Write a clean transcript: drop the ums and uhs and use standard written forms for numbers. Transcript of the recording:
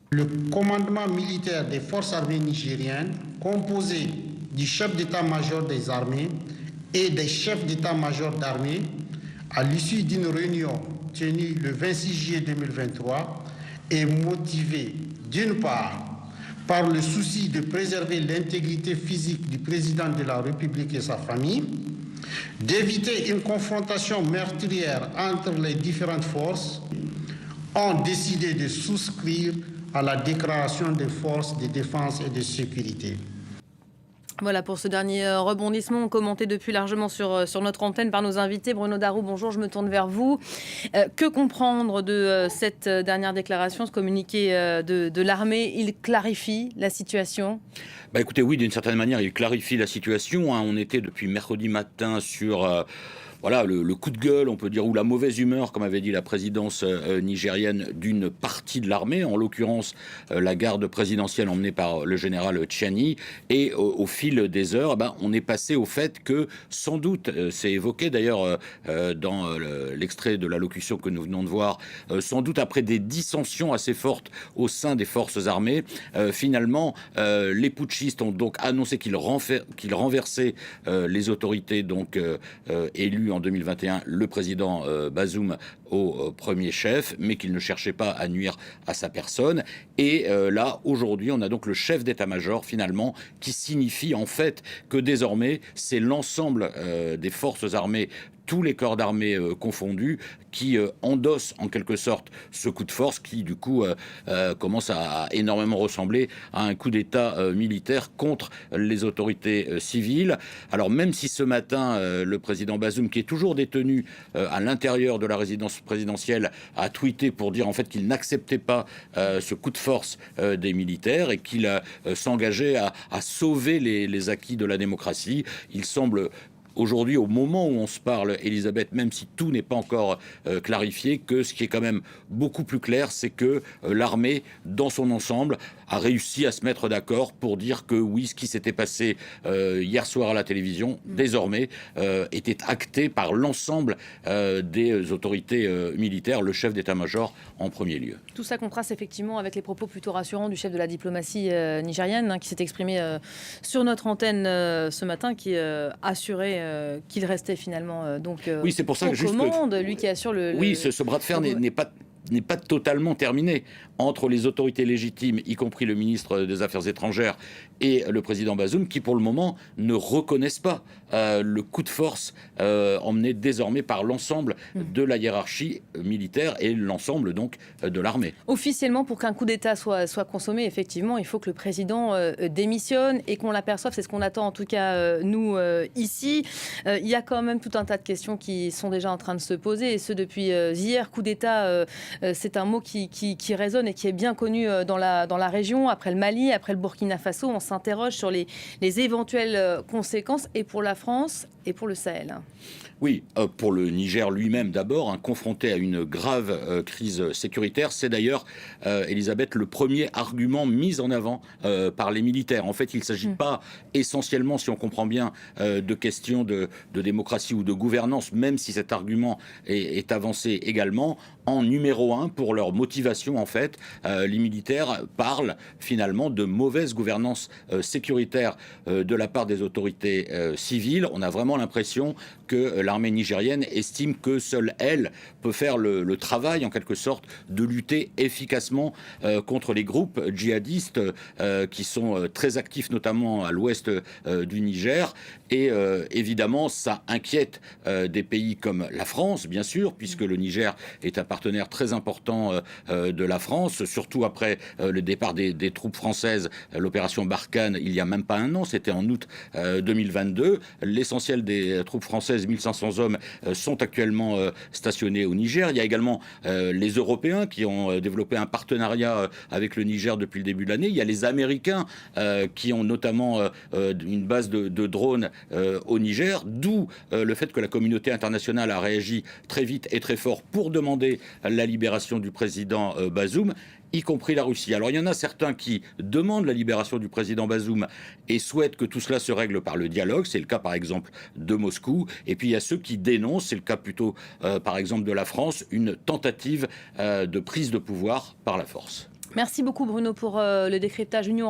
Le commandement militaire des forces armées nigériennes, composé du chef d'état-major des armées et des chefs d'état-major d'armée, à l'issue d'une réunion tenue le 26 juillet 2023, est motivé d'une part par le souci de préserver l'intégrité physique du président de la République et sa famille, d'éviter une confrontation meurtrière entre les différentes forces, ont décidé de souscrire à la déclaration des forces de défense et de sécurité. Voilà pour ce dernier rebondissement commenté depuis largement sur notre antenne par nos invités. Bruno Darroux, bonjour, je me tourne vers vous. Que comprendre de cette dernière déclaration, ce communiqué de l'armée? Il clarifie la situation? Écoutez, oui, d'une certaine manière, il clarifie la situation. On était depuis mercredi matin sur... Voilà, le coup de gueule, on peut dire, ou la mauvaise humeur, comme avait dit la présidence nigérienne, d'une partie de l'armée, en l'occurrence la garde présidentielle emmenée par le général Tchiani. Et au fil des heures, on est passé au fait que, sans doute, c'est évoqué d'ailleurs dans l'extrait de l'allocution que nous venons de voir, sans doute après des dissensions assez fortes au sein des forces armées, finalement, les putschistes ont donc annoncé qu'ils renversaient les autorités donc élues en 2021 le président Bazoum au premier chef, mais qu'il ne cherchait pas à nuire à sa personne. Et là, aujourd'hui, on a donc le chef d'état-major, finalement, qui signifie en fait que désormais, c'est l'ensemble des forces armées, tous les corps d'armée confondus, qui endossent en quelque sorte ce coup de force qui, du coup, commence à énormément ressembler à un coup d'État militaire contre les autorités civiles. Alors, même si ce matin, le président Bazoum, qui est toujours détenu à l'intérieur de la résidence présidentielle, a tweeté pour dire en fait qu'il n'acceptait pas ce coup de force des militaires et qu'il s'engageait à sauver les acquis de la démocratie, il semble aujourd'hui, au moment où on se parle, Elisabeth, même si tout n'est pas encore clarifié, que ce qui est quand même beaucoup plus clair, c'est que l'armée, dans son ensemble, a réussi à se mettre d'accord pour dire que oui, ce qui s'était passé hier soir à la télévision, désormais, était acté par l'ensemble des autorités militaires, le chef d'état-major en premier lieu. Tout ça contraste effectivement avec les propos plutôt rassurants du chef de la diplomatie nigérienne, qui s'est exprimé sur notre antenne ce matin, qui assurait qu'il restait finalement oui, c'est pour ça aux que commandes, lui qui assure le... Oui, ce bras de fer n'est pas totalement terminé entre les autorités légitimes, y compris le ministre des Affaires étrangères et le président Bazoum, qui pour le moment ne reconnaissent pas le coup de force emmené désormais par l'ensemble de la hiérarchie militaire et l'ensemble donc de l'armée. Officiellement, pour qu'un coup d'État soit consommé, effectivement, il faut que le président démissionne et qu'on l'aperçoive. C'est ce qu'on attend en tout cas nous ici. Il y a quand même tout un tas de questions qui sont déjà en train de se poser, et ce depuis hier. Coup d'État, c'est un mot qui résonne et qui est bien connu dans la région. Après le Mali, après le Burkina Faso, on s'interroge sur les éventuelles conséquences, et pour la France et pour le Sahel. Oui, pour le Niger lui-même d'abord, confronté à une grave crise sécuritaire. C'est d'ailleurs, Elisabeth, le premier argument mis en avant par les militaires. En fait, il ne s'agit pas essentiellement, si on comprend bien, de questions de démocratie ou de gouvernance, même si cet argument est avancé également. En numéro 1, pour leur motivation, en fait, les militaires parlent finalement de mauvaise gouvernance sécuritaire de la part des autorités civiles. On a vraiment l'impression que l'armée nigérienne estime que seule elle peut faire le travail, en quelque sorte, de lutter efficacement contre les groupes djihadistes qui sont très actifs, notamment à l'ouest du Niger. Et évidemment, ça inquiète des pays comme la France, bien sûr, puisque le Niger est un partenaire très important de la France, surtout après le départ des troupes françaises, l'opération Barkhane, il y a même pas un an, c'était en août 2022. L'essentiel des troupes françaises, 1500 hommes, sont actuellement stationnés au Niger. Il y a également les Européens qui ont développé un partenariat avec le Niger depuis le début de l'année. Il y a les Américains qui ont notamment une base de drones au Niger, d'où le fait que la communauté internationale a réagi très vite et très fort pour demander la libération du président Bazoum, y compris la Russie. Alors il y en a certains qui demandent la libération du président Bazoum et souhaitent que tout cela se règle par le dialogue, c'est le cas par exemple de Moscou, et puis il y a ceux qui dénoncent, c'est le cas plutôt par exemple de la France, une tentative de prise de pouvoir par la force. Merci beaucoup Bruno pour le décryptage. Union